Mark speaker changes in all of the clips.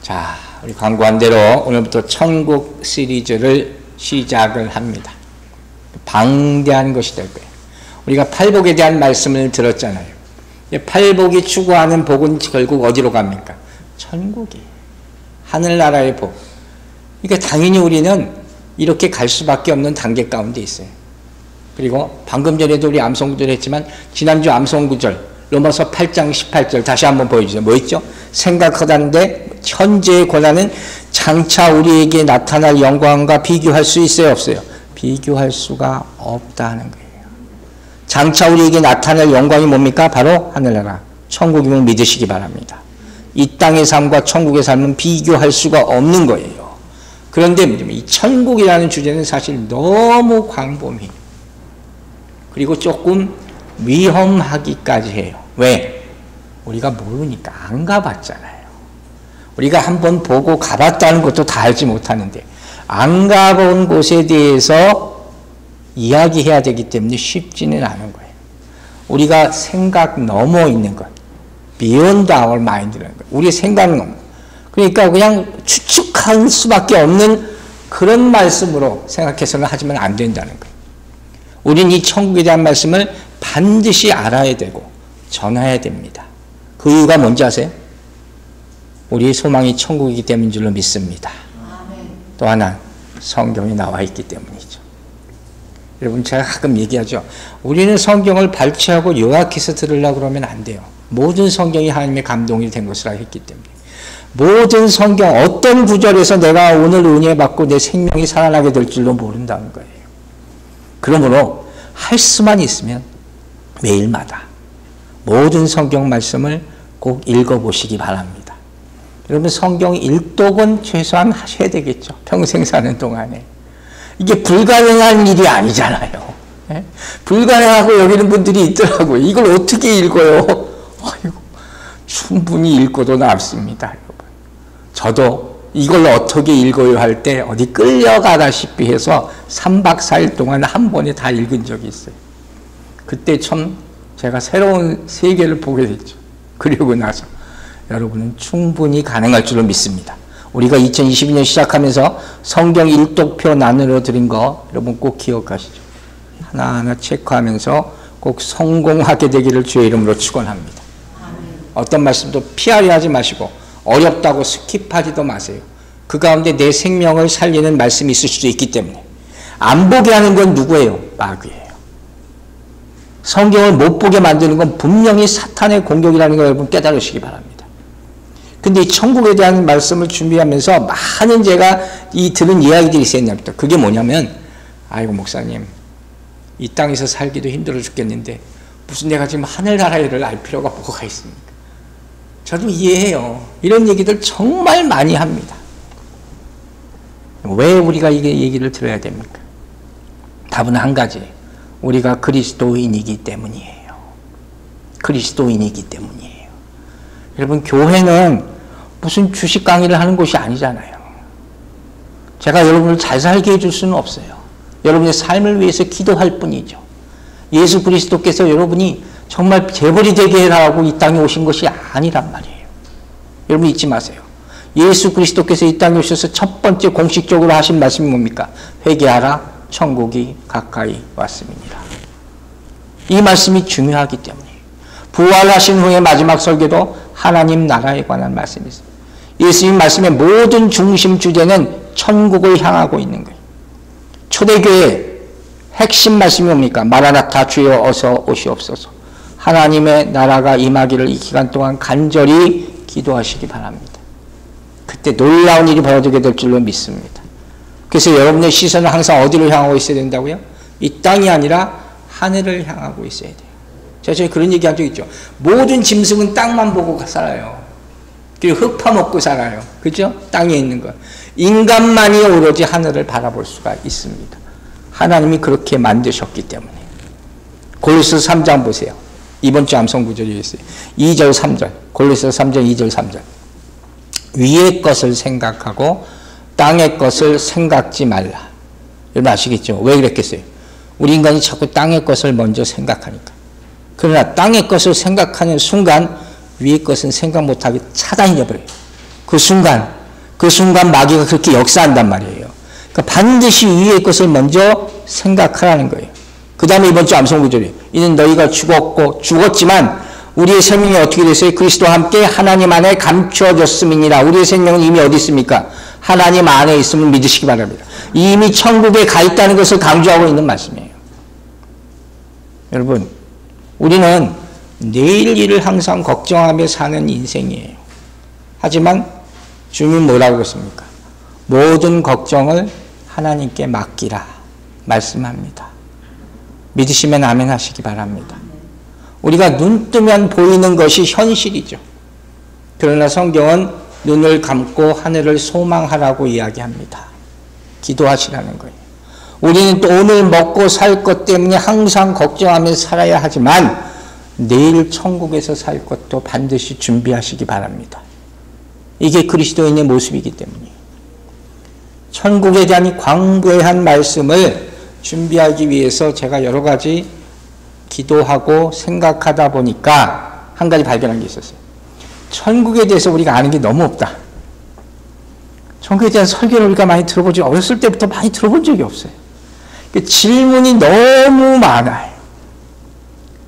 Speaker 1: 자, 우리 광고한 대로 오늘부터 천국 시리즈를 시작을 합니다. 방대한 것이 될 거예요. 우리가 팔복에 대한 말씀을 들었잖아요. 팔복이 추구하는 복은 결국 어디로 갑니까? 천국이. 하늘나라의 복. 그러니까 당연히 우리는 이렇게 갈 수밖에 없는 단계 가운데 있어요. 그리고 방금 전에도 우리 암송구절 했지만 지난주 암송구절 로마서 8장 18절 다시 한번 보여주세요. 뭐 있죠? 생각하다는데 현재의 고난은 장차 우리에게 나타날 영광과 비교할 수 있어요? 없어요? 비교할 수가 없다는 거예요. 장차 우리에게 나타날 영광이 뭡니까? 바로 하늘나라 천국임을 믿으시기 바랍니다. 이 땅의 삶과 천국의 삶은 비교할 수가 없는 거예요. 그런데 이 천국이라는 주제는 사실 너무 광범위 그리고 조금 위험하기까지 해요. 왜? 우리가 모르니까 안 가봤잖아요. 우리가 한번 보고 가봤다는 것도 다 알지 못하는데 안 가본 곳에 대해서 이야기해야 되기 때문에 쉽지는 않은 거예요. 우리가 생각 넘어 있는 것, beyond our mind라는 거예요. 우리의 생각 넘어. 그러니까 그냥 추측할 수밖에 없는 그런 말씀으로 생각해서는 하지만 안 된다는 거예요. 우리는 이 천국에 대한 말씀을 반드시 알아야 되고 전해야 됩니다. 그 이유가 뭔지 아세요? 우리의 소망이 천국이기 때문인 줄로 믿습니다. 또 하나 성경에 나와 있기 때문이죠. 여러분 제가 가끔 얘기하죠. 우리는 성경을 발췌하고 요약해서 들으려고 그러면 안 돼요. 모든 성경이 하나님의 감동이 된 것이라 했기 때문에 모든 성경 어떤 구절에서 내가 오늘 은혜 받고 내 생명이 살아나게 될 줄로 모른다는 거예요. 그러므로 할 수만 있으면 매일마다 모든 성경 말씀을 꼭 읽어보시기 바랍니다. 여러분 성경 일독은 최소한 하셔야 되겠죠. 평생 사는 동안에. 이게 불가능한 일이 아니잖아요. 네? 불가능하고 여기는 분들이 있더라고요. 이걸 어떻게 읽어요? 아이고, 충분히 읽고도 남습니다. 여러분. 저도 이걸 어떻게 읽어요 할 때 어디 끌려가다시피 해서 3박 4일 동안 한 번에 다 읽은 적이 있어요. 그때 참 제가 새로운 세계를 보게 됐죠. 그리고 나서 여러분은 충분히 가능할 줄로 믿습니다. 우리가 2022년 시작하면서 성경 일독표 나누어 드린 거 여러분 꼭 기억하시죠. 하나하나 체크하면서 꼭 성공하게 되기를 주의 이름으로 축원합니다. 어떤 말씀도 피하려 하지 마시고 어렵다고 스킵하지도 마세요. 그 가운데 내 생명을 살리는 말씀이 있을 수도 있기 때문에 안 보게 하는 건 누구예요? 마귀예요. 성경을 못 보게 만드는 건 분명히 사탄의 공격이라는 걸 여러분 깨달으시기 바랍니다. 근데 이 천국에 대한 말씀을 준비하면서 많은 제가 들은 이야기들이 있었습니다. 그게 뭐냐면 아이고 목사님 이 땅에서 살기도 힘들어 죽겠는데 무슨 내가 지금 하늘나라를 알 필요가 뭐가 있습니까? 저도 이해해요. 이런 얘기들 정말 많이 합니다. 왜 우리가 이 얘기를 들어야 됩니까? 답은 한 가지. 우리가 그리스도인이기 때문이에요. 그리스도인이기 때문이에요. 여러분 교회는 무슨 주식 강의를 하는 곳이 아니잖아요. 제가 여러분을 잘 살게 해줄 수는 없어요. 여러분의 삶을 위해서 기도할 뿐이죠. 예수 그리스도께서 여러분이 정말 재벌이 되게 해라고 이 땅에 오신 것이 아니란 말이에요. 여러분 잊지 마세요. 예수 그리스도께서 이 땅에 오셔서 첫 번째 공식적으로 하신 말씀이 뭡니까? 회개하라. 천국이 가까이 왔습니다. 이 말씀이 중요하기 때문에 부활하신 후에 마지막 설교도 하나님 나라에 관한 말씀이 있습니다. 예수님 말씀의 모든 중심 주제는 천국을 향하고 있는 거예요. 초대교회 핵심 말씀이 뭡니까? 마라나타 주여 어서 오시옵소서. 하나님의 나라가 임하기를 이 기간 동안 간절히 기도하시기 바랍니다. 그때 놀라운 일이 벌어지게 될 줄로 믿습니다. 그래서 여러분의 시선은 항상 어디를 향하고 있어야 된다고요? 이 땅이 아니라 하늘을 향하고 있어야 돼요. 제가 그런 얘기 한 적 있죠. 모든 짐승은 땅만 보고 살아요. 그리고 흙 파먹고 살아요. 그죠? 땅에 있는 것. 인간만이 오로지 하늘을 바라볼 수가 있습니다. 하나님이 그렇게 만드셨기 때문에. 골로새서 3장 보세요. 이번 주 암송 구절이 있어요. 2절 3절. 골로새서 3장 2절 3절. 위의 것을 생각하고 땅의 것을 생각지 말라. 여러분 아시겠죠? 왜 그랬겠어요? 우리 인간이 자꾸 땅의 것을 먼저 생각하니까. 그러나 땅의 것을 생각하는 순간 위의 것은 생각 못하게 차단해 버려요. 그 순간 마귀가 그렇게 역사한단 말이에요. 그러니까 반드시 위의 것을 먼저 생각하라는 거예요. 그 다음에 이번 주 암송 구절이에요. 이는 너희가 죽었지만 우리의 생명이 어떻게 됐어요? 그리스도와 함께 하나님 안에 감추어졌음이니라. 우리의 생명은 이미 어디 있습니까? 하나님 안에 있음을 믿으시기 바랍니다. 이미 천국에 가 있다는 것을 강조하고 있는 말씀이에요. 여러분, 우리는 내일 일을 항상 걱정하며 사는 인생이에요. 하지만 주님은 뭐라고 했습니까? 모든 걱정을 하나님께 맡기라 말씀합니다. 믿으시면 아멘 하시기 바랍니다. 우리가 눈 뜨면 보이는 것이 현실이죠. 그러나 성경은 눈을 감고 하늘을 소망하라고 이야기합니다. 기도하시라는 거예요. 우리는 또 오늘 먹고 살 것 때문에 항상 걱정하며 살아야 하지만 내일 천국에서 살 것도 반드시 준비하시기 바랍니다. 이게 그리스도인의 모습이기 때문이에요. 천국에 대한 광대한 말씀을 준비하기 위해서 제가 여러 가지 기도하고 생각하다 보니까 한 가지 발견한 게 있었어요. 천국에 대해서 우리가 아는 게 너무 없다. 천국에 대한 설교를 우리가 많이 들어보지, 어렸을 때부터 많이 들어본 적이 없어요. 질문이 너무 많아요.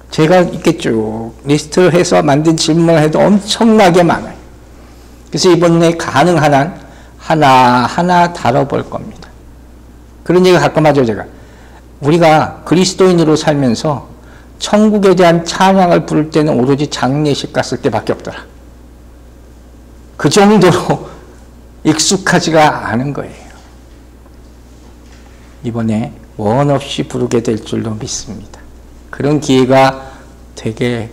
Speaker 1: 제가 이렇게 쭉 리스트를 해서 만든 질문을 해도 엄청나게 많아요. 그래서 이번에 가능한 한 하나하나 다뤄볼 겁니다. 그런 얘기 가끔 하죠, 제가. 우리가 그리스도인으로 살면서 천국에 대한 찬양을 부를 때는 오로지 장례식 갔을 때밖에 없더라. 그 정도로 익숙하지가 않은 거예요. 이번에 원 없이 부르게 될 줄로 믿습니다. 그런 기회가 되게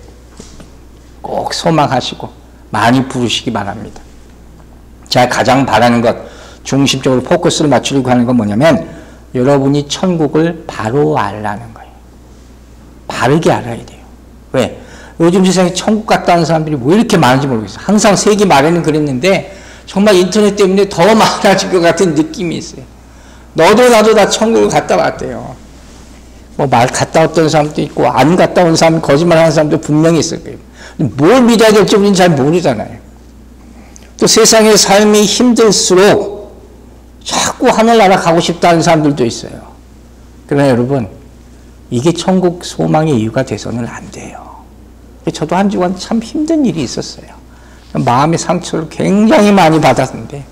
Speaker 1: 꼭 소망하시고 많이 부르시기 바랍니다. 제가 가장 바라는 것, 중심적으로 포커스를 맞추려고 하는 건 뭐냐면 여러분이 천국을 바로 알라는 거예요. 바르게 알아야 돼요. 왜? 요즘 세상에 천국 갔다 온 사람들이 왜 이렇게 많은지 모르겠어요. 항상 세기 말에는 그랬는데 정말 인터넷 때문에 더 많아진 것 같은 느낌이 있어요. 너도 나도 다 천국을 갔다 왔대요. 뭐 말 갔다 왔던 사람도 있고 안 갔다 온 사람, 거짓말하는 사람도 분명히 있을 거예요. 뭘 믿어야 될지 우리는 잘 모르잖아요. 또 세상의 삶이 힘들수록 자꾸 하늘나라 가고 싶다는 사람들도 있어요. 그러나 여러분, 이게 천국 소망의 이유가 돼서는 안 돼요. 저도 한 주간 참 힘든 일이 있었어요. 마음의 상처를 굉장히 많이 받았는데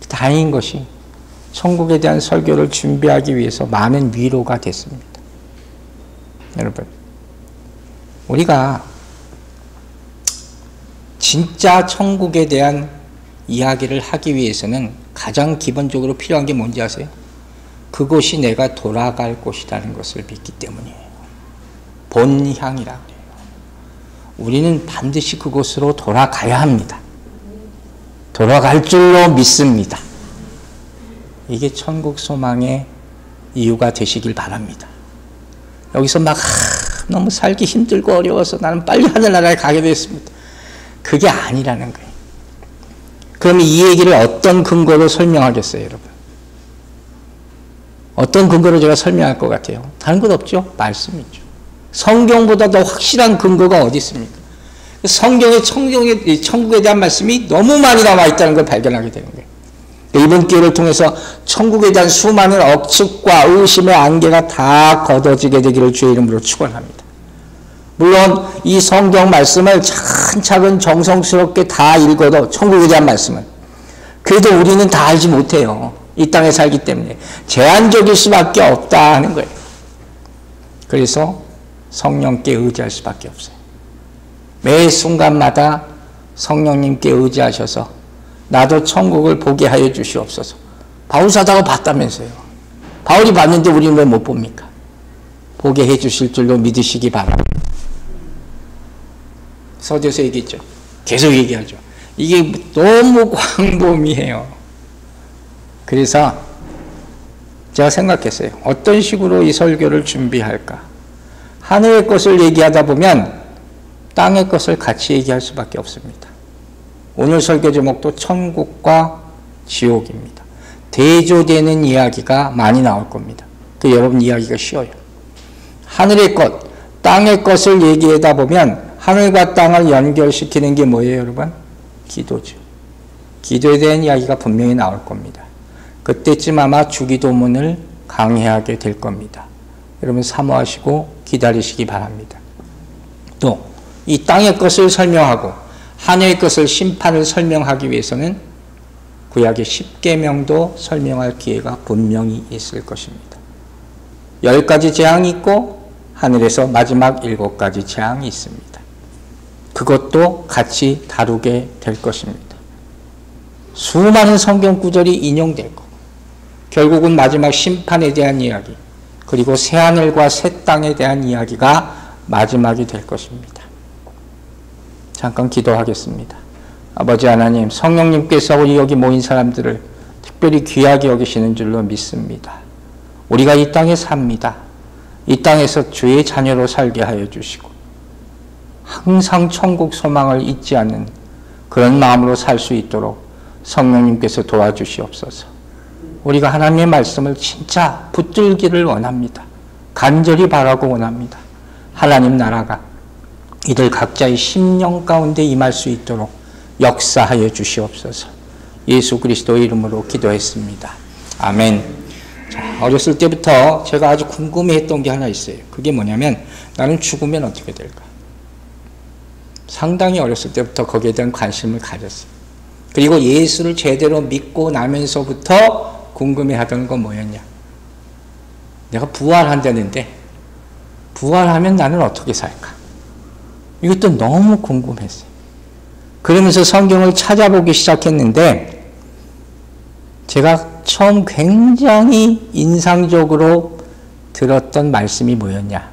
Speaker 1: 다행인 것이 천국에 대한 설교를 준비하기 위해서 많은 위로가 됐습니다. 여러분, 우리가 진짜 천국에 대한 이야기를 하기 위해서는 가장 기본적으로 필요한 게 뭔지 아세요? 그곳이 내가 돌아갈 곳이라는 것을 믿기 때문이에요. 본향이라고 해요. 우리는 반드시 그곳으로 돌아가야 합니다. 돌아갈 줄로 믿습니다. 이게 천국 소망의 이유가 되시길 바랍니다. 여기서 막 너무 살기 힘들고 어려워서 나는 빨리 하늘나라에 가게 됐습니다. 그게 아니라는 거예요. 그럼 이 얘기를 어떤 근거로 설명하겠어요, 여러분? 어떤 근거로 제가 설명할 것 같아요? 다른 것 없죠? 말씀이죠. 성경보다 더 확실한 근거가 어디 있습니까? 성경에 천국에 대한 말씀이 너무 많이 나와 있다는 걸 발견하게 되는 거예요. 이번 기회를 통해서 천국에 대한 수많은 억측과 의심의 안개가 다 걷어지게 되기를 주의 이름으로 축원합니다. 물론 이 성경 말씀을 차근차근 정성스럽게 다 읽어도 천국에 대한 말씀은 그래도 우리는 다 알지 못해요. 이 땅에 살기 때문에 제한적일 수밖에 없다 하는 거예요. 그래서 성령께 의지할 수밖에 없어요. 매 순간마다 성령님께 의지하셔서 나도 천국을 보게 하여 주시옵소서. 바울 사도가 봤다면서요. 바울이 봤는데 우리는 왜 못 봅니까? 보게 해 주실 줄로 믿으시기 바랍니다. 서두에서 얘기했죠. 계속 얘기하죠. 이게 너무 광범위해요. 그래서 제가 생각했어요. 어떤 식으로 이 설교를 준비할까? 하늘의 것을 얘기하다 보면 땅의 것을 같이 얘기할 수밖에 없습니다. 오늘 설교 제목도 천국과 지옥입니다. 대조되는 이야기가 많이 나올 겁니다. 그 여러분 이야기가 쉬워요. 하늘의 것, 땅의 것을 얘기하다 보면 하늘과 땅을 연결시키는 게 뭐예요, 여러분? 기도죠. 기도에 대한 이야기가 분명히 나올 겁니다. 그때쯤 아마 주기도문을 강해하게 될 겁니다. 여러분 사모하시고 기다리시기 바랍니다. 또 이 땅의 것을 설명하고 하늘의 것을 심판을 설명하기 위해서는 구약의 10계명도 설명할 기회가 분명히 있을 것입니다. 10가지 재앙이 있고 하늘에서 마지막 7가지 재앙이 있습니다. 그것도 같이 다루게 될 것입니다. 수많은 성경 구절이 인용될 거고 결국은 마지막 심판에 대한 이야기 그리고 새하늘과 새 땅에 대한 이야기가 마지막이 될 것입니다. 잠깐 기도하겠습니다. 아버지 하나님, 성령님께서 우리 여기 모인 사람들을 특별히 귀하게 여기시는 줄로 믿습니다. 우리가 이 땅에 삽니다. 이 땅에서 주의 자녀로 살게 하여 주시고 항상 천국 소망을 잊지 않는 그런 마음으로 살 수 있도록 성령님께서 도와주시옵소서. 우리가 하나님의 말씀을 진짜 붙들기를 원합니다. 간절히 바라고 원합니다. 하나님 나라가 이들 각자의 심령 가운데 임할 수 있도록 역사하여 주시옵소서. 예수 그리스도의 이름으로 기도했습니다. 아멘. 자, 어렸을 때부터 제가 아주 궁금해했던 게 하나 있어요. 그게 뭐냐면 나는 죽으면 어떻게 될까? 상당히 어렸을 때부터 거기에 대한 관심을 가졌어요. 그리고 예수를 제대로 믿고 나면서부터 궁금해하던 건 뭐였냐? 내가 부활한다는데 부활하면 나는 어떻게 살까? 이것도 너무 궁금했어요. 그러면서 성경을 찾아보기 시작했는데 제가 처음 굉장히 인상적으로 들었던 말씀이 뭐였냐?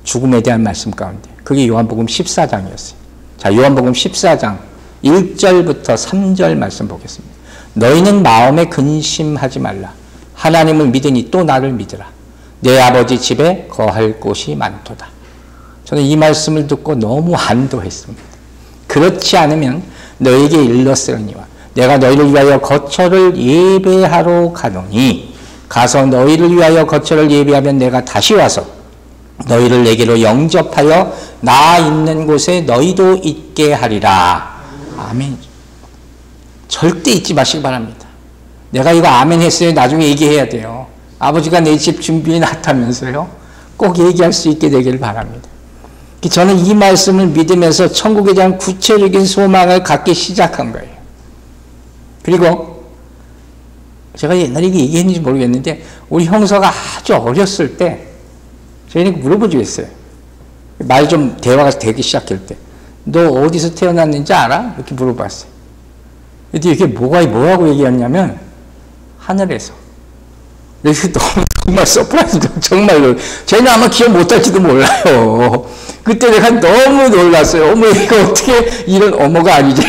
Speaker 1: 죽음에 대한 말씀 가운데 그게 요한복음 14장이었어요. 자, 요한복음 14장 1절부터 3절 말씀 보겠습니다. 너희는 마음에 근심하지 말라. 하나님을 믿으니 또 나를 믿으라. 내 아버지 집에 거할 곳이 많도다. 저는 이 말씀을 듣고 너무 안도했습니다. 그렇지 않으면 너에게 일렀으니와 내가 너희를 위하여 거처를 예배하러 가노니 가서 너희를 위하여 거처를 예배하면 내가 다시 와서 너희를 내게로 영접하여 나 있는 곳에 너희도 있게 하리라. 아멘. 절대 잊지 마시기 바랍니다. 내가 이거 아멘 했어요. 나중에 얘기해야 돼요. 아버지가 내 집 준비해 놨다면서요. 꼭 얘기할 수 있게 되기를 바랍니다. 저는 이 말씀을 믿으면서 천국에 대한 구체적인 소망을 갖기 시작한 거예요. 그리고 제가 옛날에 얘기했는지 모르겠는데 우리 형사가 아주 어렸을 때 저희는 물어보지 했어요. 말 좀 대화가 되기 시작할 때 너 어디서 태어났는지 알아? 이렇게 물어봤어요. 근데 이게 뭐라고 얘기했냐면 하늘에서. 그래서 너무 정말 서프라이즈, 정말로. 쟤는 아마 기억 못할지도 몰라요. 그때 내가 너무 놀랐어요. 어머, 이거 어떻게 이런, 어머가 아니지.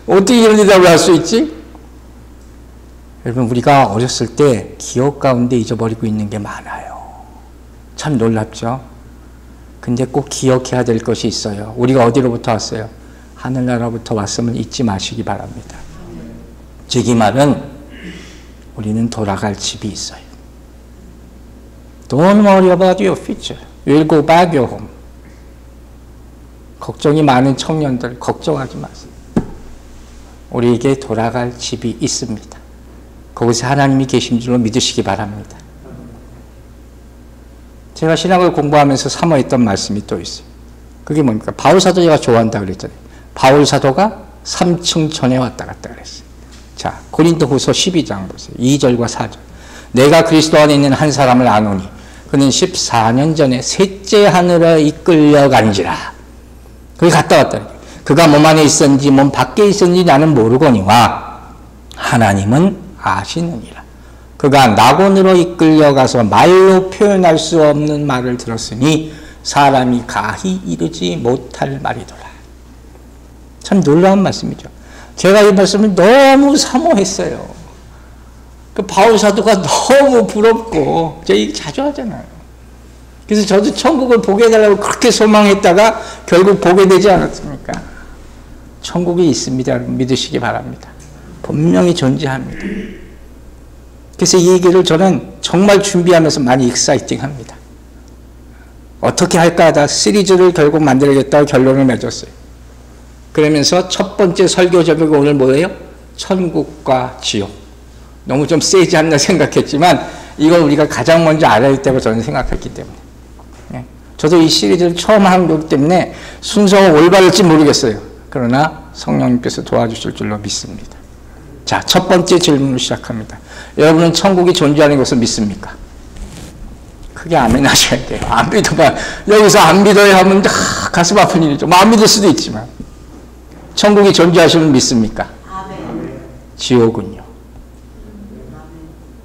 Speaker 1: 어떻게 이런 대답을 할 수 있지? 여러분, 우리가 어렸을 때 기억 가운데 잊어버리고 있는 게 많아요. 참 놀랍죠? 근데 꼭 기억해야 될 것이 있어요. 우리가 어디로부터 왔어요? 하늘나라부터 왔음을 잊지 마시기 바랍니다. 즉, 이 말은 우리는 돌아갈 집이 있어요. Don't worry about your future. You'll go back your home. 걱정이 많은 청년들, 걱정하지 마세요. 우리에게 돌아갈 집이 있습니다. 거기서 하나님이 계신 줄로 믿으시기 바랍니다. 제가 신학을 공부하면서 사모했던 말씀이 또 있어요. 그게 뭡니까? 바울 사도 제가 좋아한다 그랬잖아요. 바울 사도가 3층 전에 왔다 갔다 그랬어요. 자, 고린도후서 12장 보세요. 2절과 4절. 내가 그리스도 안에 있는 한 사람을 아노니 그는 14년 전에 셋째 하늘에 이끌려간지라. 거기 갔다 왔다. 그가 몸 안에 있었는지 몸 밖에 있었는지 나는 모르거니와 하나님은 아시느니라. 그가 낙원으로 이끌려가서 말로 표현할 수 없는 말을 들었으니 사람이 가히 이르지 못할 말이더라. 참 놀라운 말씀이죠. 제가 이 말씀을 너무 사모했어요. 그 바울 사도가 너무 부럽고, 제가 이거 자주 하잖아요. 그래서 저도 천국을 보게 해달라고 그렇게 소망했다가 결국 보게 되지 않았습니까? 천국이 있습니다. 여러분 믿으시기 바랍니다. 분명히 존재합니다. 그래서 이 얘기를 저는 정말 준비하면서 많이 익사이팅합니다. 어떻게 할까 하다 시리즈를 결국 만들겠다고 결론을 맺었어요. 그러면서 첫 번째 설교 제목이 오늘 뭐예요? 천국과 지옥. 너무 좀 세지 않나 생각했지만 이걸 우리가 가장 먼저 알아야 되고 저는 생각했기 때문에. 저도 이 시리즈를 처음 한 거기 때문에 순서가 올바를지 모르겠어요. 그러나 성령님께서 도와주실 줄로 믿습니다. 자, 첫 번째 질문을 시작합니다. 여러분은 천국이 존재하는 것을 믿습니까? 크게 아멘 하셔야 돼요. 안 믿으면, 여기서 안 믿어야 하면 가슴 아픈 일이죠. 안 믿을 수도 있지만. 천국이 존재하시는 믿습니까? 아멘. 지옥은요?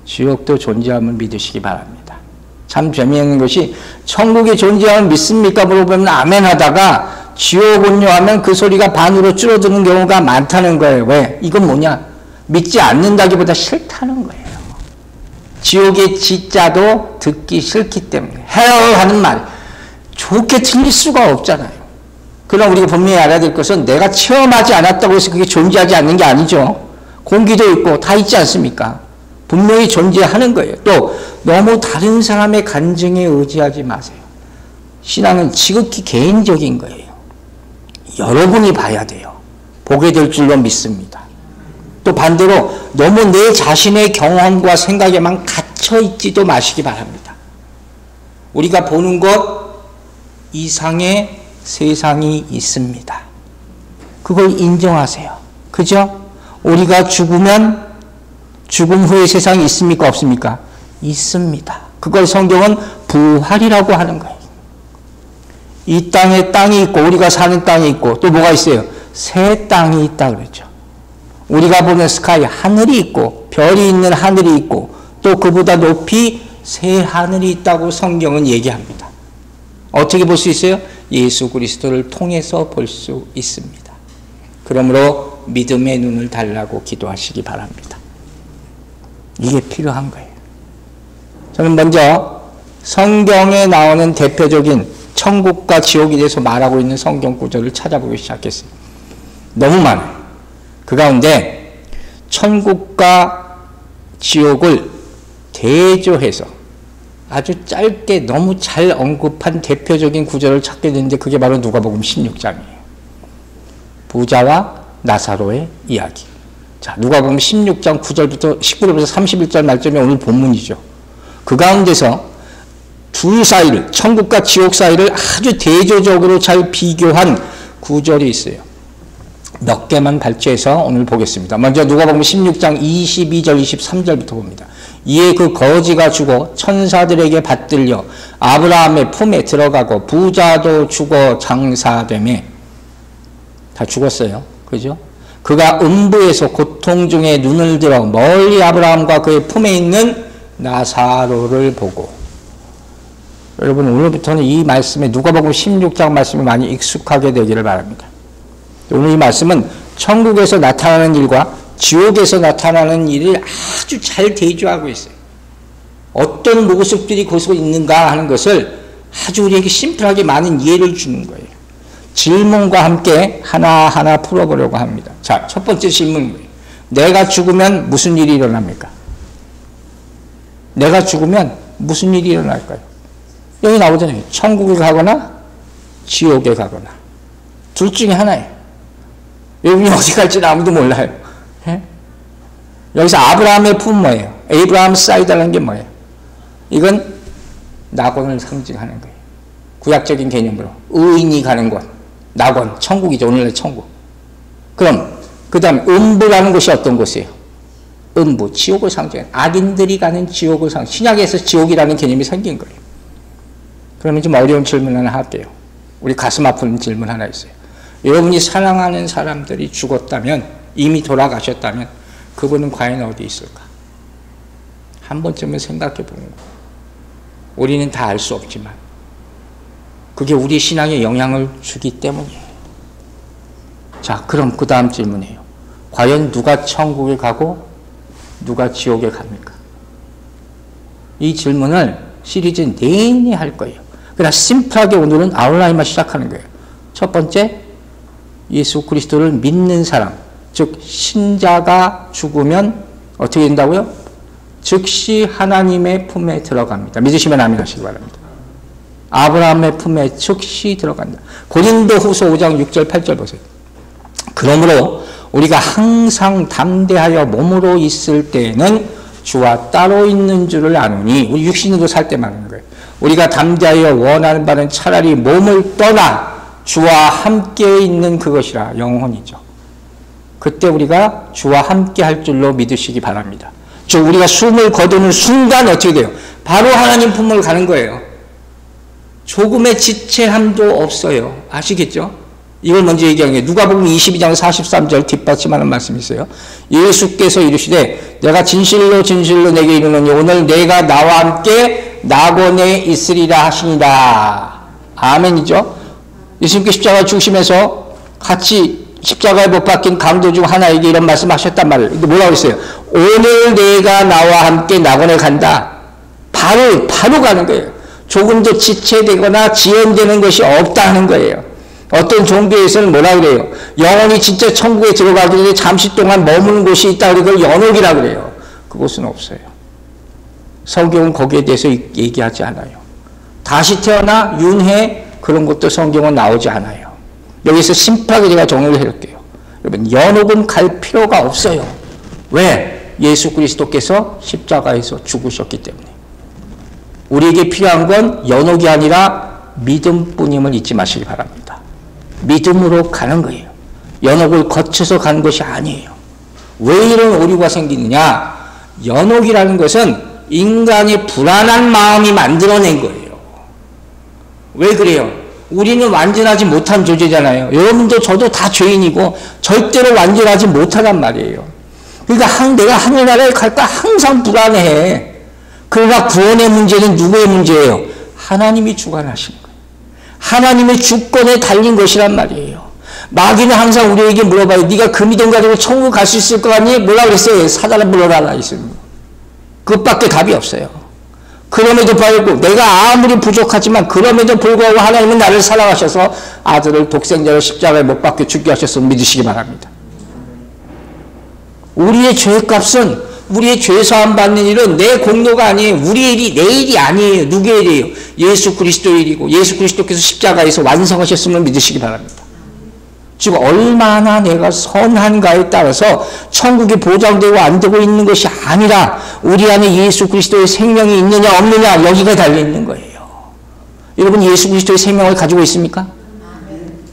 Speaker 1: 지옥도 존재함을 믿으시기 바랍니다. 참 재미있는 것이 천국이 존재함을 믿습니까? 물어보면 아멘 하다가 지옥은요 하면 그 소리가 반으로 줄어드는 경우가 많다는 거예요. 왜? 이건 뭐냐? 믿지 않는다기보다 싫다는 거예요. 지옥의 지자도 듣기 싫기 때문에. hell 하는 말 좋게 틀릴 수가 없잖아요. 그러나 우리가 분명히 알아야 될 것은 내가 체험하지 않았다고 해서 그게 존재하지 않는 게 아니죠. 공기도 있고 다 있지 않습니까? 분명히 존재하는 거예요. 또 너무 다른 사람의 간증에 의지하지 마세요. 신앙은 지극히 개인적인 거예요. 여러분이 봐야 돼요. 보게 될 줄로 믿습니다. 또 반대로 너무 내 자신의 경험과 생각에만 갇혀 있지도 마시기 바랍니다. 우리가 보는 것 이상의 세상이 있습니다. 그걸 인정하세요. 그죠? 우리가 죽으면 죽음 후의 세상이 있습니까? 없습니까? 있습니다. 그걸 성경은 부활이라고 하는 거예요. 이 땅에 땅이 있고 우리가 사는 땅이 있고 또 뭐가 있어요? 새 땅이 있다 그러죠. 우리가 보는 스카이 하늘이 있고 별이 있는 하늘이 있고 또 그보다 높이 새 하늘이 있다고 성경은 얘기합니다. 어떻게 볼 수 있어요? 예수 그리스도를 통해서 볼 수 있습니다. 그러므로 믿음의 눈을 달라고 기도하시기 바랍니다. 이게 필요한 거예요. 저는 먼저 성경에 나오는 대표적인 천국과 지옥에 대해서 말하고 있는 성경 구절을 찾아보기 시작했어요. 너무 많아요. 그 가운데 천국과 지옥을 대조해서 아주 짧게 너무 잘 언급한 대표적인 구절을 찾게 되는데 그게 바로 누가복음 16장이에요. 부자와 나사로의 이야기. 자, 누가복음 16장 9절부터 19절부터 31절 말씀이 오늘 본문이죠. 그 가운데서 둘 사이를, 천국과 지옥 사이를 아주 대조적으로 잘 비교한 구절이 있어요. 몇 개만 발췌해서 오늘 보겠습니다. 먼저 누가복음 16장 22절 23절부터 봅니다. 이에 그 거지가 죽어 천사들에게 받들려 아브라함의 품에 들어가고 부자도 죽어 장사되매 다 죽었어요. 그죠? 그가 음부에서 고통 중에 눈을 들어 멀리 아브라함과 그의 품에 있는 나사로를 보고. 여러분 오늘부터는 이 말씀에 누가복음 16장 말씀이 많이 익숙하게 되기를 바랍니다. 오늘 이 말씀은 천국에서 나타나는 일과 지옥에서 나타나는 일을 아주 잘 대조하고 있어요. 어떤 모습들이 거기서 있는가 하는 것을 아주 우리에게 심플하게 많은 이해를 주는 거예요. 질문과 함께 하나하나 풀어보려고 합니다. 자, 첫 번째 질문은 내가 죽으면 무슨 일이 일어납니까? 내가 죽으면 무슨 일이 일어날까요? 여기 나오잖아요. 천국에 가거나 지옥에 가거나 둘 중에 하나예요. 여러분이 어디 갈지는 아무도 몰라요. 예? 여기서 아브라함의 품 뭐예요? 에이브라함 사이드라는 게 뭐예요? 이건 낙원을 상징하는 거예요. 구약적인 개념으로 의인이 가는 곳, 낙원, 천국이죠. 오늘날 천국. 그럼 그 다음에 음부라는 곳이 어떤 곳이에요? 음부, 지옥을 상징하는, 악인들이 가는 지옥을 상징하는, 신약에서 지옥이라는 개념이 생긴 거예요. 그러면 좀 어려운 질문 하나 할게요. 우리 가슴 아픈 질문 하나 있어요. 여러분이 사랑하는 사람들이 죽었다면, 이미 돌아가셨다면 그분은 과연 어디 있을까? 한 번쯤은 생각해 보는 거예요. 우리는 다 알 수 없지만 그게 우리 신앙에 영향을 주기 때문이에요. 자, 그럼 그 다음 질문이에요. 과연 누가 천국에 가고 누가 지옥에 갑니까? 이 질문을 시리즈 내내 할 거예요. 그러나 심플하게 오늘은 아웃라인만 시작하는 거예요. 첫 번째, 예수 그리스도를 믿는 사람, 즉 신자가 죽으면 어떻게 된다고요? 즉시 하나님의 품에 들어갑니다. 믿으시면 아멘 하시기 바랍니다. 아브라함의 품에 즉시 들어간다. 고린도후서 5장 6절 8절 보세요. 그러므로 우리가 항상 담대하여 몸으로 있을 때에는 주와 따로 있는 줄을 아노니, 우리 육신으로 살 때 말하는 거예요. 우리가 담대하여 원하는 바는 차라리 몸을 떠나 주와 함께 있는 그것이라. 영혼이죠. 그때 우리가 주와 함께 할 줄로 믿으시기 바랍니다. 즉 우리가 숨을 거두는 순간 어떻게 돼요? 바로 하나님 품으로 가는 거예요. 조금의 지체함도 없어요. 아시겠죠? 이걸 먼저 얘기하는 게 누가복음 22장 43절 뒷받침하는 말씀이 있어요. 예수께서 이르시되 내가 진실로 진실로 내게 이르노니 오늘 내가 나와 함께 낙원에 있으리라 하시니라. 아멘이죠? 예수님께 십자가 죽으시면서 같이 십자가에 못 박힌 강도 중 하나에게 이런 말씀하셨단 말이에요. 근데 뭐라고 했어요? 오늘 내가 나와 함께 낙원에 간다. 바로 가는 거예요. 조금도 지체되거나 지연되는 것이 없다는 거예요. 어떤 종교에서는 뭐라 그래요? 영혼이 진짜 천국에 들어가기 전에 잠시 동안 머무는 곳이 있다. 그걸 연옥이라 그래요. 그곳은 없어요. 성경은 거기에 대해서 얘기하지 않아요. 다시 태어나 윤회 그런 것도 성경은 나오지 않아요. 여기서 심플하게 제가 정리를 해줄게요. 여러분, 연옥은 갈 필요가 없어요. 왜? 예수 그리스도께서 십자가에서 죽으셨기 때문에. 우리에게 필요한 건 연옥이 아니라 믿음뿐임을 잊지 마시기 바랍니다. 믿음으로 가는 거예요. 연옥을 거쳐서 가는 것이 아니에요. 왜 이런 오류가 생기느냐? 연옥이라는 것은 인간의 불안한 마음이 만들어낸 거예요. 왜 그래요? 우리는 완전하지 못한 존재잖아요. 여러분도 저도 다 죄인이고 절대로 완전하지 못하단 말이에요. 그러니까 내가 하늘나라에 갈까 항상 불안해. 그러나 구원의 문제는 누구의 문제예요? 하나님이 주관하신 거예요. 하나님의 주권에 달린 것이란 말이에요. 마귀는 항상 우리에게 물어봐요. 네가 그 믿음 가지고 천국 갈 수 있을 거 아니? 뭐라 그랬어요? 사단을 불러라 있습니다. 그것밖에 답이 없어요. 그럼에도 불구하고 내가 아무리 부족하지만 그럼에도 불구하고 하나님은 나를 사랑하셔서 아들을 독생자로 십자가에 못 박혀 죽게 하셨음을 믿으시기 바랍니다. 우리의 죄값은, 우리의 죄사함 받는 일은 내 공로가 아니에요. 우리의 일이, 내 일이 아니에요. 누구의 일이에요? 예수 그리스도의 일이고 예수 그리스도께서 십자가에서 완성하셨음을 믿으시기 바랍니다. 즉 얼마나 내가 선한가에 따라서 천국이 보장되고 안 되고 있는 것이 아니라 우리 안에 예수 그리스도의 생명이 있느냐 없느냐 여기가 달려있는 거예요. 여러분 예수 그리스도의 생명을 가지고 있습니까?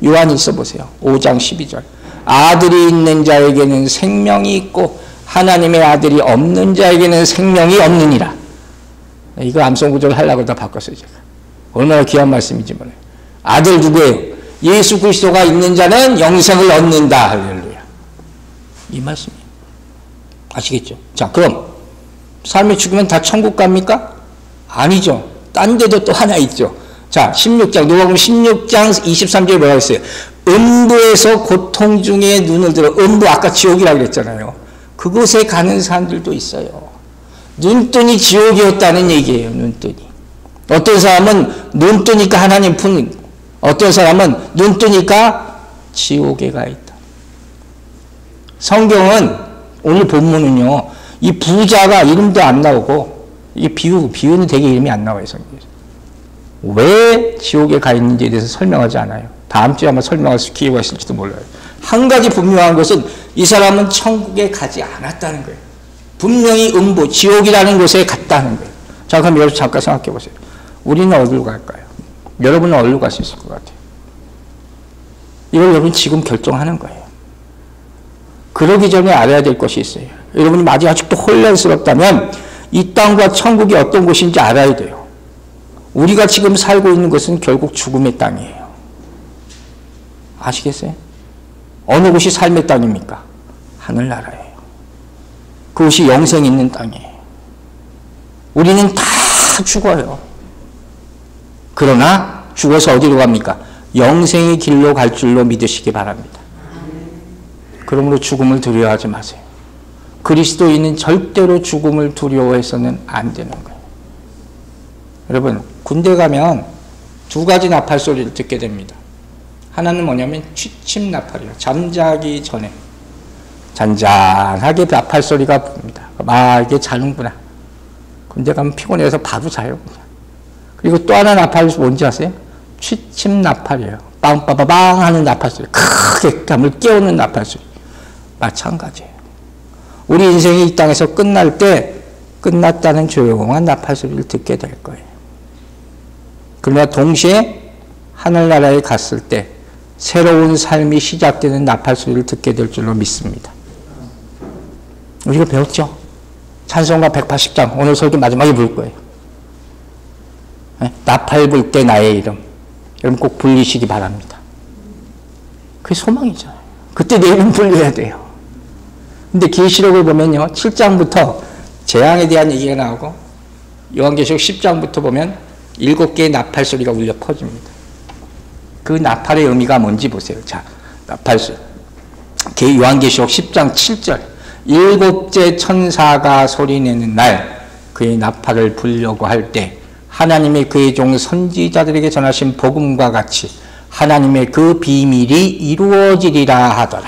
Speaker 1: 요한일서 보세요. 5장 12절. 아들이 있는 자에게는 생명이 있고 하나님의 아들이 없는 자에게는 생명이 없느니라. 이거 암송 구절을 하려고 다 바꿨어요. 제가. 얼마나 귀한 말씀인지 몰라요. 아들 누구예요? 예수 그리스도가 있는 자는 영생을 얻는다. 할렐루야. 이 말씀이에요. 아시겠죠? 자, 그럼 삶이 죽으면 다 천국 갑니까? 아니죠. 딴 데도 또 하나 있죠. 자, 16장, 누가복음 16장 23절에 뭐라고 했어요? 음부에서 고통 중에 눈을 들어, 음부 아까 지옥이라고 그랬잖아요. 그곳에 가는 사람들도 있어요. 눈뜨니 지옥이었다는 얘기예요. 눈뜨니. 어떤 사람은 눈 뜨니까 하나님 품, 어떤 사람은 눈 뜨니까 지옥에 가 있다. 성경은 오늘 본문은요, 이 부자가 이름도 안 나오고, 이게 비유는 되게 이름이 안 나와요, 성경에서. 왜 지옥에 가 있는지에 대해서 설명하지 않아요. 다음 주에 아마 설명할 기회가 있을지도 몰라요. 한 가지 분명한 것은 이 사람은 천국에 가지 않았다는 거예요. 분명히 음부, 지옥이라는 곳에 갔다는 거예요. 자, 그럼 여러분 잠깐 생각해 보세요. 우리는 어디로 갈까요? 여러분은 어디로 갈 수 있을 것 같아요? 이걸 여러분 지금 결정하는 거예요. 그러기 전에 알아야 될 것이 있어요. 여러분이 아직도 혼란스럽다면 이 땅과 천국이 어떤 곳인지 알아야 돼요. 우리가 지금 살고 있는 것은 결국 죽음의 땅이에요. 아시겠어요? 어느 곳이 삶의 땅입니까? 하늘나라예요. 그곳이 영생 있는 땅이에요. 우리는 다 죽어요. 그러나 죽어서 어디로 갑니까? 영생의 길로 갈 줄로 믿으시기 바랍니다. 그러므로 죽음을 두려워하지 마세요. 그리스도인은 절대로 죽음을 두려워해서는 안 되는 거예요. 여러분, 군대 가면 두 가지 나팔 소리를 듣게 됩니다. 하나는 뭐냐면 취침 나팔이에요. 잠자기 전에 잔잔하게 나팔 소리가 붑니다. 이게 자는구나. 군대 가면 피곤해서 바로 자요. 그냥. 그리고 또 하나 나팔이 뭔지 아세요? 취침 나팔이에요. 빵빠바방 하는 나팔소리, 크게 잠을 깨우는 나팔소리. 마찬가지예요. 우리 인생이 이 땅에서 끝날 때 끝났다는 조용한 나팔소리를 듣게 될 거예요. 그러나 동시에 하늘나라에 갔을 때 새로운 삶이 시작되는 나팔소리를 듣게 될 줄로 믿습니다. 우리가 배웠죠? 찬송가 180장 오늘 설교 마지막에 부를 거예요. 나팔 불 때 나의 이름. 여러분 꼭 불리시기 바랍니다. 그게 소망이잖아요. 그때 내 이름 불려야 돼요. 근데 계시록을 보면요, 7장부터 재앙에 대한 얘기가 나오고 요한계시록 10장부터 보면 7개의 나팔 소리가 울려 퍼집니다. 그 나팔의 의미가 뭔지 보세요. 자, 나팔 소리. 요한계시록 10장 7절. 7째 천사가 소리내는 날 그의 나팔을 불려고 할 때 하나님의 그의 종 선지자들에게 전하신 복음과 같이 하나님의 그 비밀이 이루어지리라 하더라.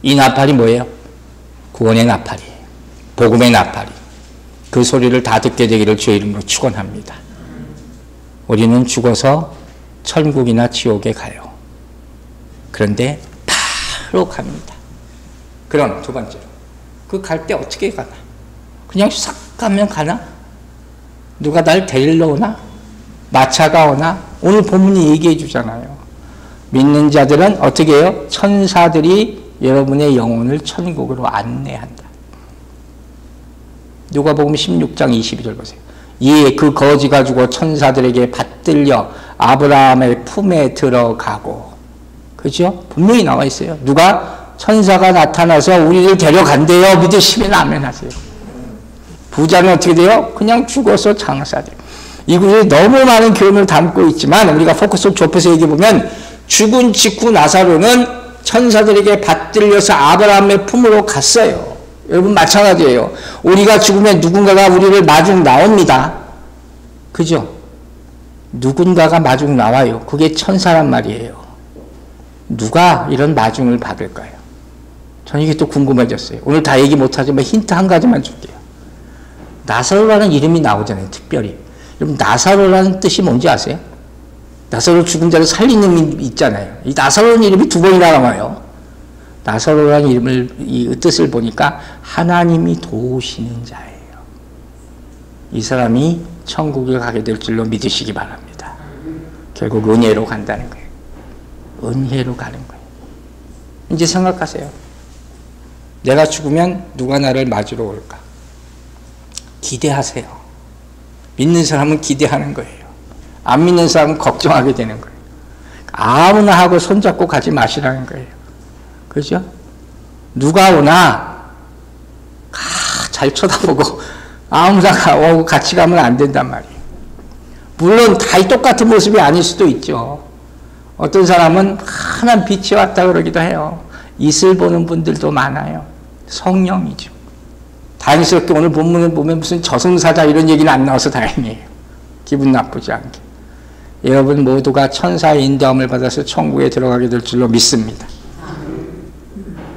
Speaker 1: 이 나팔이 뭐예요? 구원의 나팔이에요. 복음의 나팔이. 그 소리를 다 듣게 되기를 주의 이름으로 축원합니다. 우리는 죽어서 천국이나 지옥에 가요. 그런데 바로 갑니다. 그럼 두 번째로 그 갈 때 어떻게 가나? 그냥 싹 가면 가나? 누가 날 데리러 오나? 마차가 오나? 오늘 본문이 얘기해 주잖아요. 믿는 자들은 어떻게 해요? 천사들이 여러분의 영혼을 천국으로 안내한다. 누가복음 16장 22절 보세요. 이에 그 거지가 죽어 천사들에게 받들려 아브라함의 품에 들어가고. 그죠? 분명히 나와 있어요. 누가? 천사가 나타나서 우리를 데려간대요. 믿으시면 아멘 하세요. 부자는 어떻게 돼요? 그냥 죽어서 장사돼요. 이 구절이 너무 많은 교훈을 담고 있지만 우리가 포커스를 좁혀서 얘기해보면 죽은 직후 나사로는 천사들에게 받들려서 아브라함의 품으로 갔어요. 여러분 마찬가지예요. 우리가 죽으면 누군가가 우리를 마중 나옵니다. 그죠? 누군가가 마중 나와요. 그게 천사란 말이에요. 누가 이런 마중을 받을까요? 저는 이게 또 궁금해졌어요. 오늘 다 얘기 못하지만 힌트 한 가지만 줄게요. 나사로라는 이름이 나오잖아요. 특별히. 여러분 나사로라는 뜻이 뭔지 아세요? 나사로 죽은 자를 살리는 이름이 있잖아요. 이 나사로라는 이름이 두 번이나 나와요. 나사로라는 이름을, 이 뜻을 보니까 하나님이 도우시는 자예요. 이 사람이 천국에 가게 될 줄로 믿으시기 바랍니다. 결국 은혜로 간다는 거예요. 은혜로 가는 거예요. 이제 생각하세요. 내가 죽으면 누가 나를 맞으러 올까? 기대하세요. 믿는 사람은 기대하는 거예요. 안 믿는 사람은 걱정하게 되는 거예요. 아무나 하고 손잡고 가지 마시라는 거예요. 그죠? 누가 오나 잘 쳐다보고 아무나 오고 같이 가면 안 된단 말이에요. 물론 다 똑같은 모습이 아닐 수도 있죠. 어떤 사람은 환한 빛이 왔다 그러기도 해요. 이슬 보는 분들도 많아요. 성령이죠. 다행스럽게 오늘 본문을 보면 무슨 저승사자 이런 얘기는 안 나와서 다행이에요. 기분 나쁘지 않게. 여러분 모두가 천사의 인도함을 받아서 천국에 들어가게 될 줄로 믿습니다.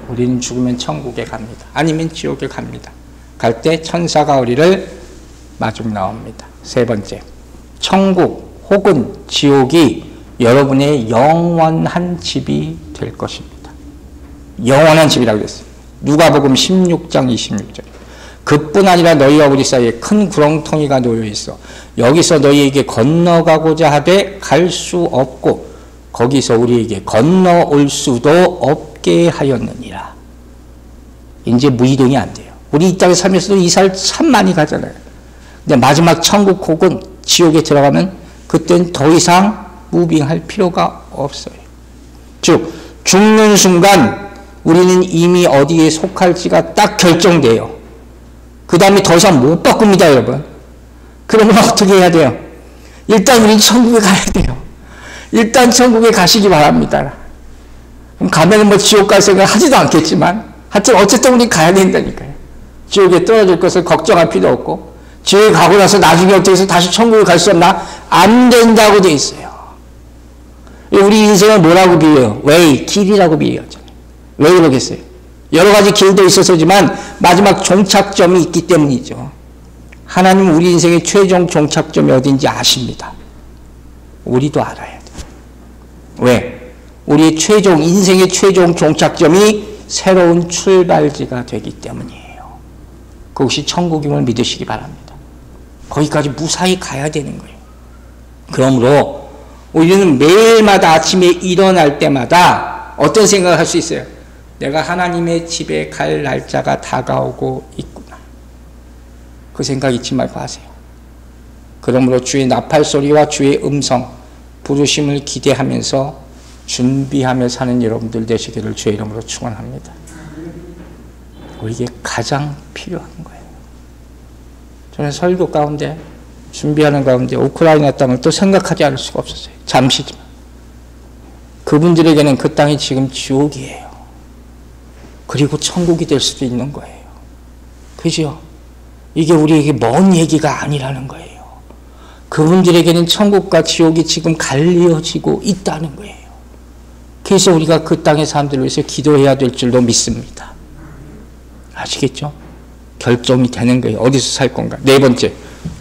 Speaker 1: 우리는 죽으면 천국에 갑니다. 아니면 지옥에 갑니다. 갈 때 천사가 우리를 마중 나옵니다. 세 번째, 천국 혹은 지옥이 여러분의 영원한 집이 될 것입니다. 영원한 집이라고 했습니다. 누가복음 16장 26절. 그뿐 아니라 너희와 우리 사이에 큰 구렁텅이가 놓여 있어 여기서 너희에게 건너가고자 하되 갈 수 없고 거기서 우리에게 건너올 수도 없게 하였느니라. 이제 무이동이 안 돼요. 우리 이 땅에 살면서도 이사를 참 많이 가잖아요. 근데 마지막 천국 혹은 지옥에 들어가면 그땐 더 이상 무빙할 필요가 없어요. 즉 죽는 순간 우리는 이미 어디에 속할지가 딱 결정돼요. 그 다음에 더 이상 못 바꿉니다, 여러분. 그러면 어떻게 해야 돼요? 일단 우리는 천국에 가야 돼요. 일단 천국에 가시기 바랍니다. 그럼 가면은 뭐 지옥 갈 생각 하지도 않겠지만, 하여튼 어쨌든 우리 가야 된다니까요. 지옥에 떨어질 것을 걱정할 필요 없고, 지옥에 가고 나서 나중에 어떻게 해서 다시 천국에 갈 수 없나? 안 된다고 돼 있어요. 우리 인생을 뭐라고 비유해요? 웨이, 길이라고 비유하잖아요. 왜 그러겠어요? 여러 가지 길도 있어서지만 마지막 종착점이 있기 때문이죠. 하나님은 우리 인생의 최종 종착점이 어딘지 아십니다. 우리도 알아야 돼요. 왜? 우리 인생의 최종 종착점이 새로운 출발지가 되기 때문이에요. 그것이 천국임을 믿으시기 바랍니다. 거기까지 무사히 가야 되는 거예요. 그러므로 우리는 매일마다 아침에 일어날 때마다 어떤 생각을 할 수 있어요? 내가 하나님의 집에 갈 날짜가 다가오고 있구나. 그 생각 잊지 말고 하세요. 그러므로 주의 나팔소리와 주의 음성, 부르심을 기대하면서 준비하며 사는 여러분들 되시기를 주의 이름으로 축원합니다. 이게 가장 필요한 거예요. 저는 설교 가운데 준비하는 가운데 우크라이나 땅을 또 생각하지 않을 수가 없었어요. 잠시지만. 그분들에게는 그 땅이 지금 지옥이에요. 그리고 천국이 될 수도 있는 거예요. 그죠? 이게 우리에게 먼 얘기가 아니라는 거예요. 그분들에게는 천국과 지옥이 지금 갈리어지고 있다는 거예요. 그래서 우리가 그 땅의 사람들을 위해서 기도해야 될 줄로 믿습니다. 아시겠죠? 결정이 되는 거예요. 어디서 살 건가. 네 번째,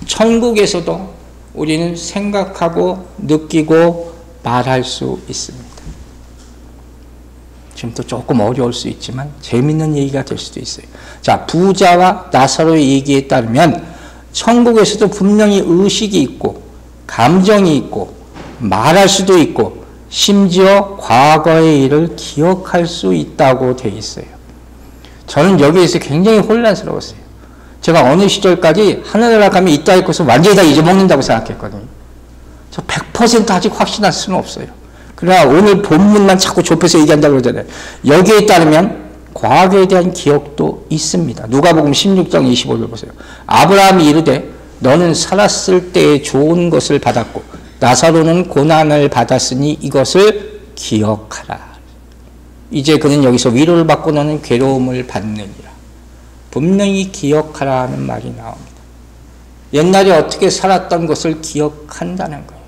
Speaker 1: 천국에서도 우리는 생각하고 느끼고 말할 수 있습니다. 지금도 조금 어려울 수 있지만 재밌는 얘기가 될 수도 있어요. 자, 부자와 나사로의 얘기에 따르면 천국에서도 분명히 의식이 있고 감정이 있고 말할 수도 있고 심지어 과거의 일을 기억할 수 있다고 돼 있어요. 저는 여기에서 굉장히 혼란스러웠어요. 제가 어느 시절까지 하늘나라 가면 이따 할 것을 완전히 다 잊어먹는다고 생각했거든요. 저 100% 아직 확신할 수는 없어요. 그러나 오늘 본문만 자꾸 좁혀서 얘기한다고 그러잖아요. 여기에 따르면 과거에 대한 기억도 있습니다. 누가복음 16장 25절 보세요. 아브라함이 이르되 너는 살았을 때에 좋은 것을 받았고 나사로는 고난을 받았으니 이것을 기억하라. 이제 그는 여기서 위로를 받고 너는 괴로움을 받느니라. 분명히 기억하라 하는 말이 나옵니다. 옛날에 어떻게 살았던 것을 기억한다는 거예요.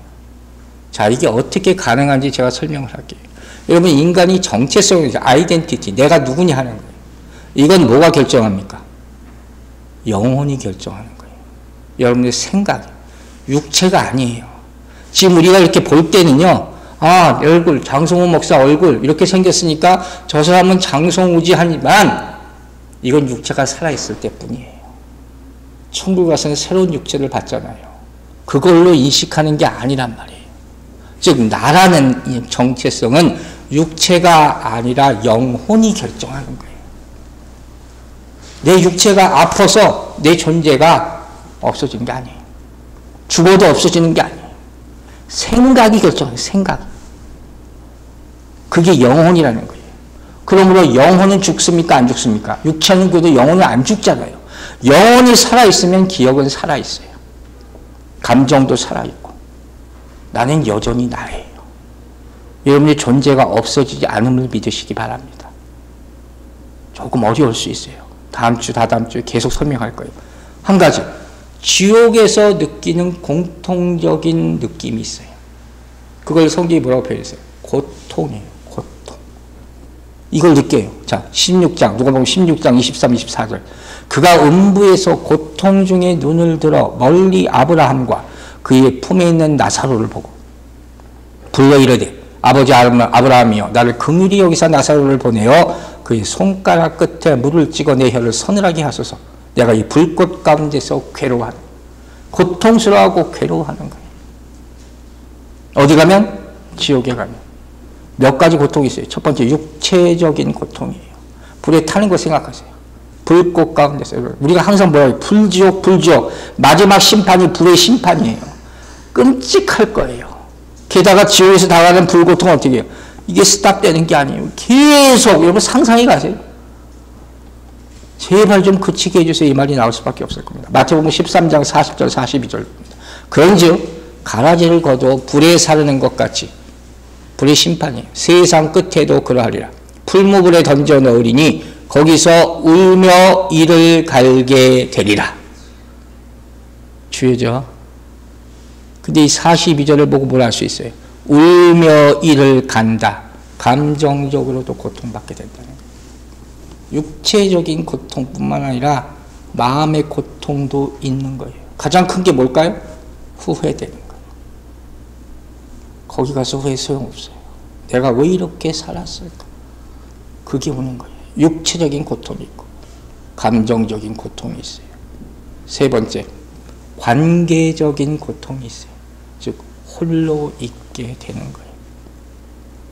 Speaker 1: 자, 이게 어떻게 가능한지 제가 설명을 할게요. 여러분, 인간이 정체성이죠. 아이덴티티, 내가 누구냐 하는 거예요. 이건 뭐가 결정합니까? 영혼이 결정하는 거예요. 여러분의 생각, 육체가 아니에요. 지금 우리가 이렇게 볼 때는요, 아, 얼굴, 장성호 목사 얼굴 이렇게 생겼으니까 저 사람은 장성우지하지만 이건 육체가 살아있을 때뿐이에요. 천국 가서는 새로운 육체를 받잖아요. 그걸로 인식하는 게 아니란 말이에요. 즉 나라는 이 정체성은 육체가 아니라 영혼이 결정하는 거예요. 내 육체가 아파서 내 존재가 없어지는 게 아니에요. 죽어도 없어지는 게 아니에요. 생각이 결정해요. 생각. 그게 영혼이라는 거예요. 그러므로 영혼은 죽습니까? 안 죽습니까? 육체는 그래도 영혼은 안 죽잖아요. 영혼이 살아있으면 기억은 살아있어요. 감정도 살아있고 나는 여전히 나예요. 여러분의 존재가 없어지지 않음을 믿으시기 바랍니다. 조금 어려울 수 있어요. 다음 주, 다다음 주에 계속 설명할 거예요. 한 가지, 지옥에서 느끼는 공통적인 느낌이 있어요. 그걸 성경이 뭐라고 표현했어요? 고통이에요. 고통. 이걸 느껴요. 자, 16장, 누가복음 16장 23, 24절. 그가 음부에서 고통 중에 눈을 들어 멀리 아브라함과 그의 품에 있는 나사로를 보고 불러 이르되 아버지 아브라함이여 나를 긍휼히 여기사 나사로를 보내어 그의 손가락 끝에 물을 찍어 내 혀를 서늘하게 하소서. 내가 이 불꽃 가운데서 괴로워하는, 고통스러워하고 괴로워하는 거예요. 어디 가면? 지옥에 가면. 몇 가지 고통이 있어요. 첫 번째, 육체적인 고통이에요. 불에 타는 거 생각하세요. 불꽃 가운데서. 우리가 항상 뭐라고 해요? 불지옥, 불지옥. 마지막 심판이 불의 심판이에요. 끔찍할 거예요. 게다가 지옥에서 당하는 불고통은 어떻게 해요? 이게 스탑되는 게 아니에요. 계속, 여러분 상상해 가세요. 제발 좀 그치게 해주세요. 이 말이 나올 수밖에 없을 겁니다. 마태복음 13장 40절 42절입니다. 그런즉 가라지를 거둬 불에 사르는 것 같이 불의 심판이에요. 세상 끝에도 그러하리라. 풀무불에 던져 넣으리니 거기서 울며 이를 갈게 되리라. 주여져. 근데 이 42절을 보고 뭘 알 수 있어요? 울며 이를 간다. 감정적으로도 고통받게 된다는 거예요. 육체적인 고통뿐만 아니라 마음의 고통도 있는 거예요. 가장 큰 게 뭘까요? 후회되는 거예요. 거기 가서 후회 소용없어요. 내가 왜 이렇게 살았을까? 그게 오는 거예요. 육체적인 고통이 있고 감정적인 고통이 있어요. 세 번째, 관계적인 고통이 있어요. 즉 홀로 있게 되는 거예요.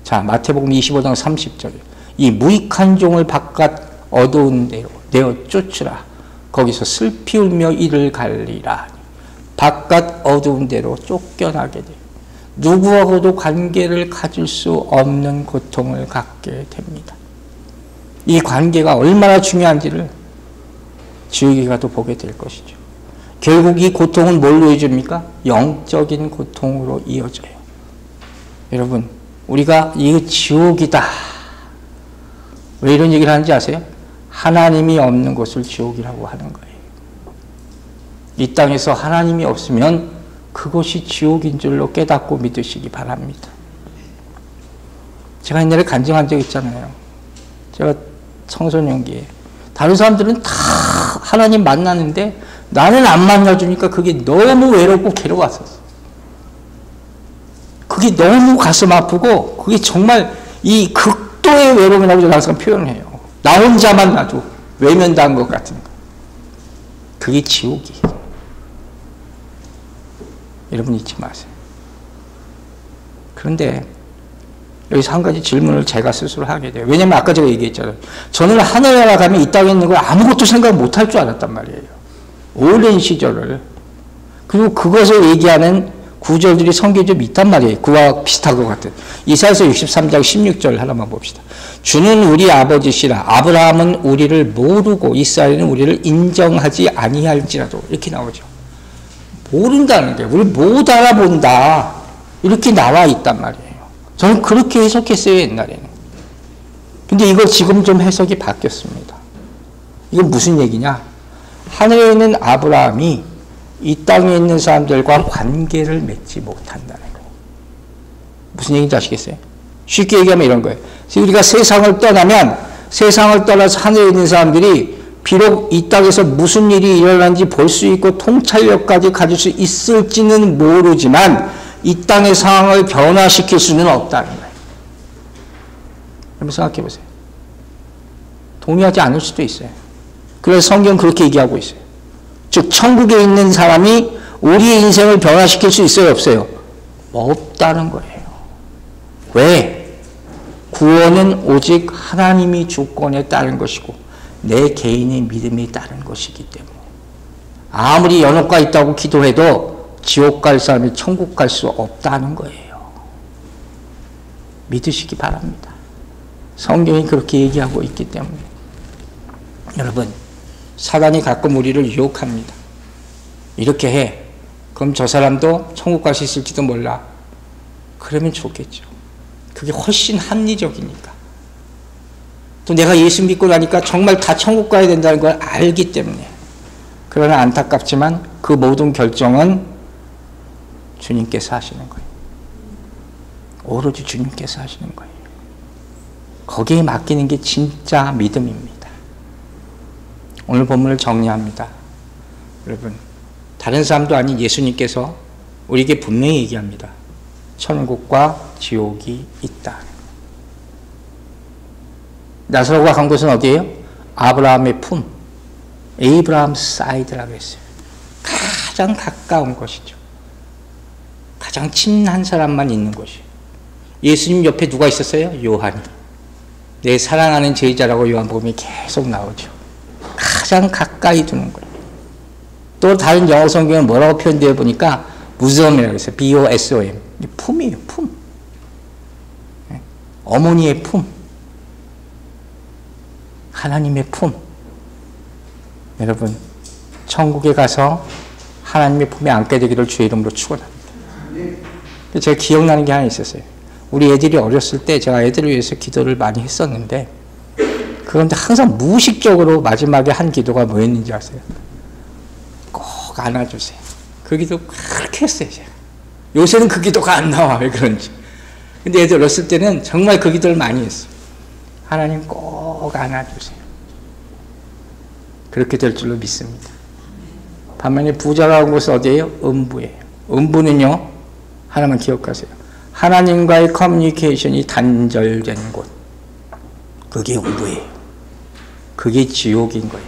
Speaker 1: 자, 마태복음 25장 30절에 이 무익한 종을 바깥 어두운 데로 내어 쫓으라. 거기서 슬피 울며 이를 갈리라. 바깥 어두운 데로 쫓겨나게 돼요. 누구하고도 관계를 가질 수 없는 고통을 갖게 됩니다. 이 관계가 얼마나 중요한지를 지옥에 가도 보게 될 것이죠. 결국 이 고통은 뭘로 이어집니까? 영적인 고통으로 이어져요. 여러분, 우리가 이거 지옥이다. 왜 이런 얘기를 하는지 아세요? 하나님이 없는 곳을 지옥이라고 하는 거예요. 이 땅에서 하나님이 없으면 그것이 지옥인 줄로 깨닫고 믿으시기 바랍니다. 제가 옛날에 간증한 적 있잖아요. 제가 청소년기에 다른 사람들은 다 하나님 만나는데 나는 안 만나주니까 그게 너무 외롭고 괴로웠었어. 그게 너무 가슴 아프고 그게 정말 이 극도의 외로움이라고 저는 항상 표현을 해요. 나 혼자만 나도 외면당한 것 같은 거. 그게 지옥이에요. 여러분 잊지 마세요. 그런데 여기서 한 가지 질문을 제가 스스로 하게 돼요. 왜냐면 아까 제가 얘기했잖아요. 저는 하늘나라 가면 이 땅에 있는 걸 아무것도 생각 못할 줄 알았단 말이에요. 오랜 시절을. 그리고 그것을 얘기하는 구절들이 성경에 좀 있단 말이에요. 그와 비슷한 것 같은. 이사야서 63장 16절 하나만 봅시다. 주는 우리 아버지시라. 아브라함은 우리를 모르고 이스라엘은 우리를 인정하지 아니할지라도. 이렇게 나오죠. 모른다는 게 우리 못 알아본다. 이렇게 나와 있단 말이에요. 저는 그렇게 해석했어요, 옛날에는. 근데 이거 지금 좀 해석이 바뀌었습니다. 이건 무슨 얘기냐? 하늘에 있는 아브라함이 이 땅에 있는 사람들과 관계를 맺지 못한다는 거예요. 무슨 얘기인지 아시겠어요? 쉽게 얘기하면 이런 거예요. 우리가 세상을 떠나면 세상을 떠나서 하늘에 있는 사람들이 비록 이 땅에서 무슨 일이 일어나는지 볼 수 있고 통찰력까지 가질 수 있을지는 모르지만 이 땅의 상황을 변화시킬 수는 없다는 거예요. 여러분 생각해 보세요. 동의하지 않을 수도 있어요. 그래서 성경은 그렇게 얘기하고 있어요. 즉 천국에 있는 사람이 우리의 인생을 변화시킬 수 있어요, 없어요? 없다는 거예요. 왜? 구원은 오직 하나님이 주권에 따른 것이고 내 개인의 믿음에 따른 것이기 때문에 아무리 연옥가 있다고 기도해도 지옥 갈 사람이 천국 갈 수 없다는 거예요. 믿으시기 바랍니다. 성경이 그렇게 얘기하고 있기 때문에. 여러분, 사단이 가끔 우리를 유혹합니다. 이렇게 해. 그럼 저 사람도 천국 갈 수 있을지도 몰라. 그러면 좋겠죠. 그게 훨씬 합리적이니까. 또 내가 예수 믿고 나니까 정말 다 천국 가야 된다는 걸 알기 때문에. 그러나 안타깝지만 그 모든 결정은 주님께서 하시는 거예요. 오로지 주님께서 하시는 거예요. 거기에 맡기는 게 진짜 믿음입니다. 오늘 본문을 정리합니다. 여러분, 다른 사람도 아닌 예수님께서 우리에게 분명히 얘기합니다. 천국과 지옥이 있다. 나사로가 간 곳은 어디예요? 아브라함의 품, 에이브라함 사이드라고 했어요. 가장 가까운 것이죠. 가장 친한 사람만 있는 곳이에요. 예수님 옆에 누가 있었어요? 요한이. 내 사랑하는 제자라고 요한복음이 계속 나오죠. 가장 가까이 두는 거예요. 또 다른 영어 성경은 뭐라고 표현되어 보니까 무섬이라고 했어요. BOSOM. 품이에요, 품. 어머니의 품. 하나님의 품. 여러분, 천국에 가서 하나님의 품에 안게 되기를 주의 이름으로 축원합니다. 제가 기억나는 게 하나 있었어요. 우리 애들이 어렸을 때 제가 애들을 위해서 기도를 많이 했었는데, 그런데 항상 무의식적으로 마지막에 한 기도가 뭐였는지 아세요? 꼭 안아주세요. 그 기도 그렇게 했어요, 제가. 요새는 그 기도가 안 나와. 왜 그런지. 근데 애들 어렸을 때는 정말 그 기도를 많이 했어요. 하나님 꼭 안아주세요. 그렇게 될 줄로 믿습니다. 반면에 부자라는 곳은 어디예요? 음부예요. 음부는요, 하나만 기억하세요. 하나님과의 커뮤니케이션이 단절된 곳, 그게 우주예요. 그게 지옥인 거예요.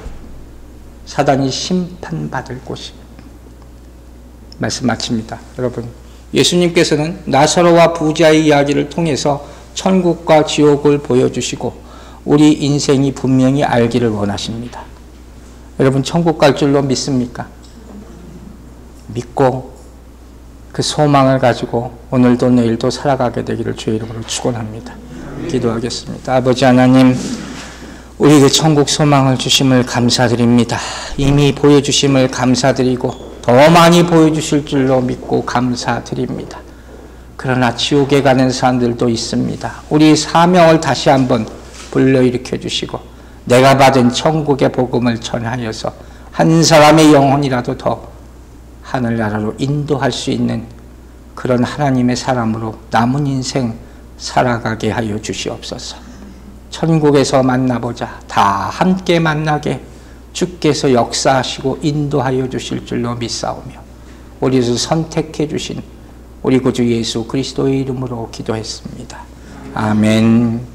Speaker 1: 사단이 심판받을 곳이에요. 말씀 마칩니다. 여러분, 예수님께서는 나사로와 부자의 이야기를 통해서 천국과 지옥을 보여주시고 우리 인생이 분명히 알기를 원하십니다. 여러분, 천국 갈 줄로 믿습니까? 믿고 그 소망을 가지고 오늘도 내일도 살아가게 되기를 주의 이름으로 축원합니다. 기도하겠습니다. 아버지 하나님, 우리에게 천국 소망을 주심을 감사드립니다. 이미 보여주심을 감사드리고 더 많이 보여주실 줄로 믿고 감사드립니다. 그러나 지옥에 가는 사람들도 있습니다. 우리 사명을 다시 한번 불러일으켜 주시고 내가 받은 천국의 복음을 전하여서 한 사람의 영혼이라도 더 하늘나라로 인도할 수 있는 그런 하나님의 사람으로 남은 인생 살아가게 하여 주시옵소서. 천국에서 만나보자. 다 함께 만나게 주께서 역사하시고 인도하여 주실 줄로 믿사오며 우리를 선택해 주신 우리 구주 예수 그리스도의 이름으로 기도했습니다. 아멘.